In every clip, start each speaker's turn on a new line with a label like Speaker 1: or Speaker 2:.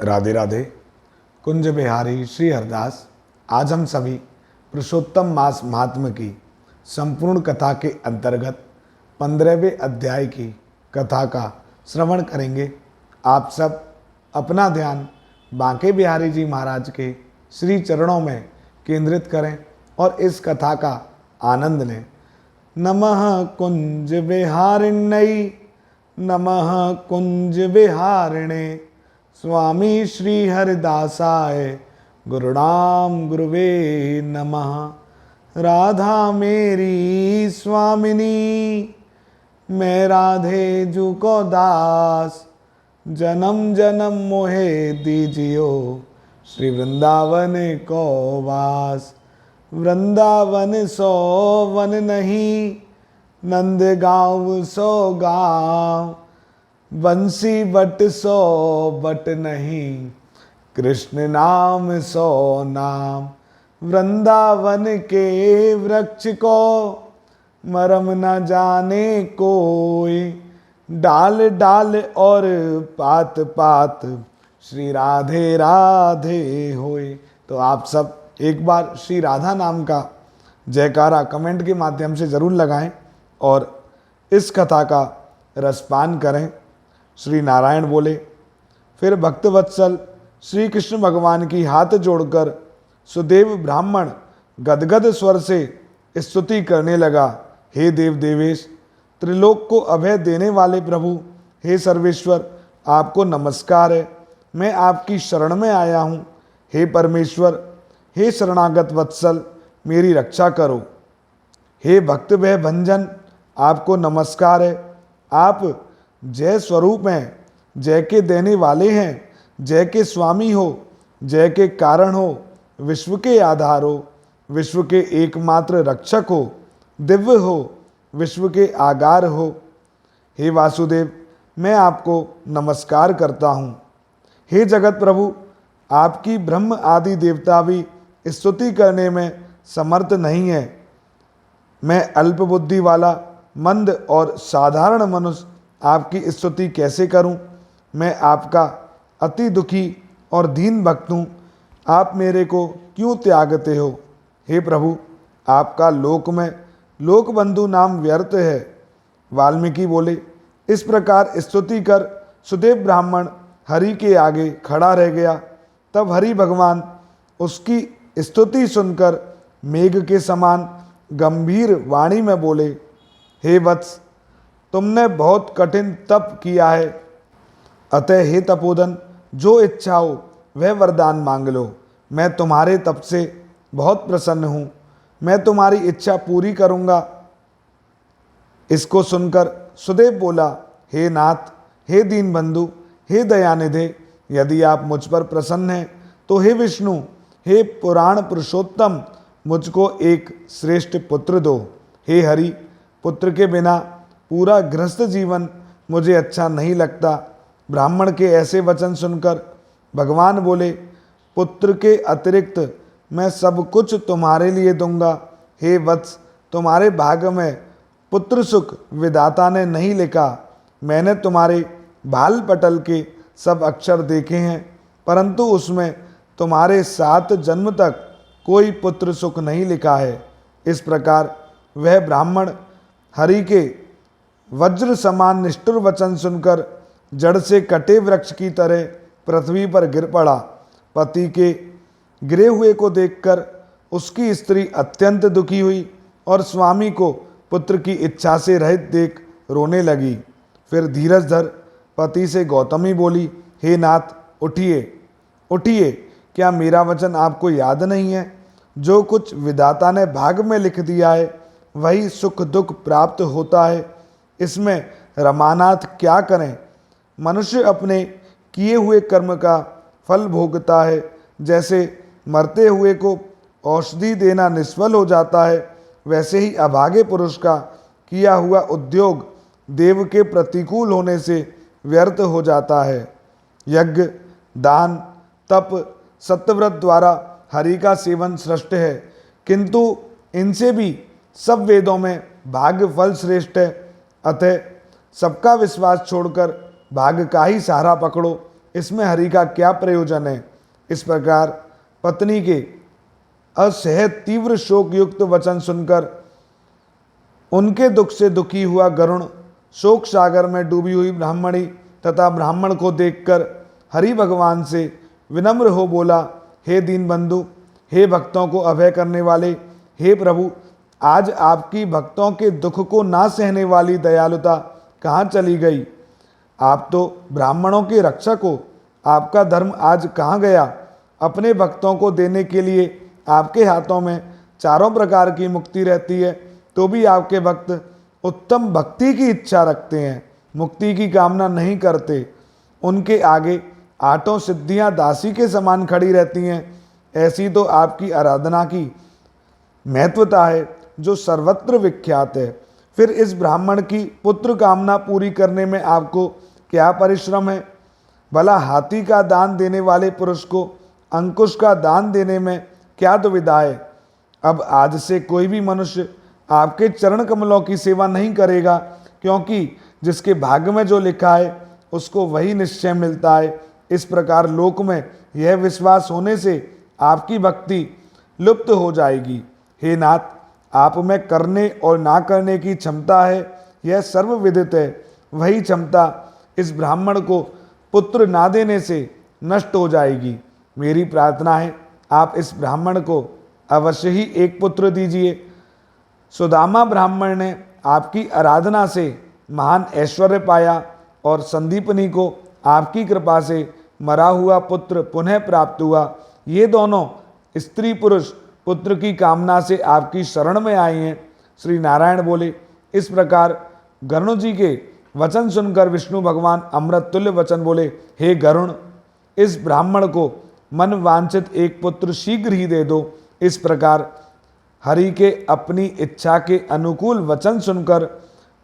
Speaker 1: राधे राधे। कुंज बिहारी श्री हरदास। आज हम सभी पुरुषोत्तम मास महात्म की संपूर्ण कथा के अंतर्गत 15वें अध्याय की कथा का श्रवण करेंगे। आप सब अपना ध्यान बांके बिहारी जी महाराज के श्री चरणों में केंद्रित करें और इस कथा का आनंद लें। नमः कुंज बिहारिण्यै, नमः कुंज बिहारिणे, स्वामी श्री हरिदासाय गुरुणाम गुरुवे नमः। राधा मेरी स्वामिनी, मैं राधे जू को दास, जन्म जन्म मोहे दीजियो, श्री वृंदावन को वास। वृंदावन सो वन नहीं, नंद गाँव सो गाँव, बंसी बट सो बट नहीं, कृष्ण नाम सो नाम। वृंदावन के वृक्ष को मरम न जाने कोई, डाल डाल और पात पात, श्री राधे राधे होय। तो आप सब एक बार श्री राधा नाम का जयकारा कमेंट के माध्यम से ज़रूर लगाएं और इस कथा का रसपान करें। श्री नारायण बोले। फिर भक्तवत्सल श्री कृष्ण भगवान की हाथ जोड़कर सुदेव ब्राह्मण गदगद स्वर से स्तुति करने लगा। हे देव देवेश, त्रिलोक को अभय देने वाले प्रभु, हे सर्वेश्वर, आपको नमस्कार है। मैं आपकी शरण में आया हूँ। हे परमेश्वर, हे शरणागत वत्सल, मेरी रक्षा करो। हे भक्त भय भंजन, आपको नमस्कार है। आप जय स्वरूप हैं, जय के देने वाले हैं, जय के स्वामी हो, जय के कारण हो, विश्व के आधार हो, विश्व के एकमात्र रक्षक हो, दिव्य हो, विश्व के आगार हो। हे वासुदेव, मैं आपको नमस्कार करता हूँ। हे जगत प्रभु, आपकी ब्रह्म आदि देवता भी स्तुति करने में समर्थ नहीं है। मैं अल्प बुद्धि वाला, मंद और साधारण मनुष्य आपकी स्तुति कैसे करूं? मैं आपका अति दुखी और दीन भक्त हूँ। आप मेरे को क्यों त्यागते हो? हे प्रभु, आपका लोक में लोक बंधु नाम व्यर्थ है। वाल्मीकि बोले। इस प्रकार स्तुति कर सुदेव ब्राह्मण हरि के आगे खड़ा रह गया। तब हरि भगवान उसकी स्तुति सुनकर मेघ के समान गंभीर वाणी में बोले। हे वत्स, तुमने बहुत कठिन तप किया है, अतः हे तपोधन, जो इच्छा हो वह वरदान मांग लो। मैं तुम्हारे तप से बहुत प्रसन्न हूँ। मैं तुम्हारी इच्छा पूरी करूँगा। इसको सुनकर सुदेव बोला, हे नाथ, हे दीन बंधु, हे दयानिधे, यदि आप मुझ पर प्रसन्न हैं तो हे विष्णु, हे पुराण पुरुषोत्तम, मुझको एक श्रेष्ठ पुत्र दो। हे हरि, पुत्र के बिना पूरा गृहस्थ जीवन मुझे अच्छा नहीं लगता। ब्राह्मण के ऐसे वचन सुनकर भगवान बोले, पुत्र के अतिरिक्त मैं सब कुछ तुम्हारे लिए दूंगा। हे वत्स, तुम्हारे भाग्य में पुत्र सुख विधाता ने नहीं लिखा। मैंने तुम्हारे भाल पटल के सब अक्षर देखे हैं, परंतु उसमें तुम्हारे 7 जन्म तक कोई पुत्र सुख नहीं लिखा है। इस प्रकार वह ब्राह्मण हरि के वज्र समान निष्ठुर वचन सुनकर जड़ से कटे वृक्ष की तरह पृथ्वी पर गिर पड़ा। पति के गिरे हुए को देखकर उसकी स्त्री अत्यंत दुखी हुई और स्वामी को पुत्र की इच्छा से रहित देख रोने लगी। फिर धीरज धर पति से गौतमी बोली, हे नाथ, उठिए उठिए, क्या मेरा वचन आपको याद नहीं है? जो कुछ विधाता ने भाग में लिख दिया है वही सुख दुख प्राप्त होता है। इसमें रमानाथ क्या करें? मनुष्य अपने किए हुए कर्म का फल भोगता है। जैसे मरते हुए को औषधि देना निष्फल हो जाता है, वैसे ही अभागे पुरुष का किया हुआ उद्योग देव के प्रतिकूल होने से व्यर्थ हो जाता है। यज्ञ, दान, तप, सत्यव्रत द्वारा हरि का सेवन श्रेष्ठ है, किंतु इनसे भी सब वेदों में भाग्य फल श्रेष्ठ है। अतः सबका विश्वास छोड़कर भाग्य का ही सहारा पकड़ो। इसमें हरि का क्या प्रयोजन है। इस प्रकार पत्नी के असहज तीव्र शोक युक्त वचन सुनकर उनके दुख से दुखी हुआ गरुण शोक सागर में डूबी हुई ब्राह्मणी तथा ब्राह्मण को देखकर हरि भगवान से विनम्र हो बोला, हे दीनबंधु, हे भक्तों को अभय करने वाले, हे प्रभु, आज आपकी भक्तों के दुख को ना सहने वाली दयालुता कहाँ चली गई। आप तो ब्राह्मणों के रक्षक हो, आपका धर्म आज कहाँ गया। अपने भक्तों को देने के लिए आपके हाथों में चारों प्रकार की मुक्ति रहती है, तो भी आपके भक्त उत्तम भक्ति की इच्छा रखते हैं, मुक्ति की कामना नहीं करते। उनके आगे आठों सिद्धियां दासी के समान खड़ी रहती हैं। ऐसी तो आपकी आराधना की महत्वता है जो सर्वत्र विख्यात है। फिर इस ब्राह्मण की पुत्र कामना पूरी करने में आपको क्या परिश्रम है। भला हाथी का दान देने वाले पुरुष को अंकुश का दान देने में क्या दुविधा है। अब आज से कोई भी मनुष्य आपके चरण कमलों की सेवा नहीं करेगा, क्योंकि जिसके भाग्य में जो लिखा है उसको वही निश्चय मिलता है। इस प्रकार लोक में यह विश्वास होने से आपकी भक्ति लुप्त हो जाएगी। हे नाथ, आप में करने और ना करने की क्षमता है, यह सर्वविदित है। वही क्षमता इस ब्राह्मण को पुत्र ना देने से नष्ट हो जाएगी। मेरी प्रार्थना है आप इस ब्राह्मण को अवश्य ही एक पुत्र दीजिए। सुदामा ब्राह्मण ने आपकी आराधना से महान ऐश्वर्य पाया और संदीपनी को आपकी कृपा से मरा हुआ पुत्र पुनः प्राप्त हुआ। ये दोनों स्त्री पुरुष पुत्र की कामना से आपकी शरण में आए हैं। श्री नारायण बोले। इस प्रकार गरुण जी के वचन सुनकर विष्णु भगवान अमृत तुल्य वचन बोले, हे गरुण, इस ब्राह्मण को मन वांछित एक पुत्र शीघ्र ही दे दो। इस प्रकार हरि के अपनी इच्छा के अनुकूल वचन सुनकर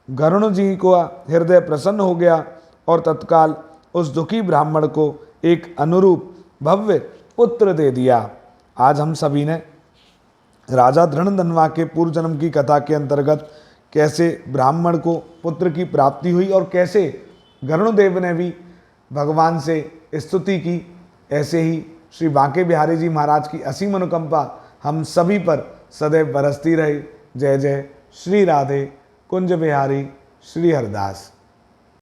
Speaker 1: गरुण जी को हृदय प्रसन्न हो गया और तत्काल उस दुखी ब्राह्मण को एक अनुरूप भव्य पुत्र दे दिया। आज हम सभी ने राजा धृणधन्वा के पूर्व जन्म की कथा के अंतर्गत कैसे ब्राह्मण को पुत्र की प्राप्ति हुई और कैसे गरुणदेव ने भी भगवान से स्तुति की, ऐसे ही श्री बांके बिहारी जी महाराज की असीम अनुकंपा हम सभी पर सदैव बरसती रहे। जय जय श्री राधे कुंज बिहारी श्री हरदास।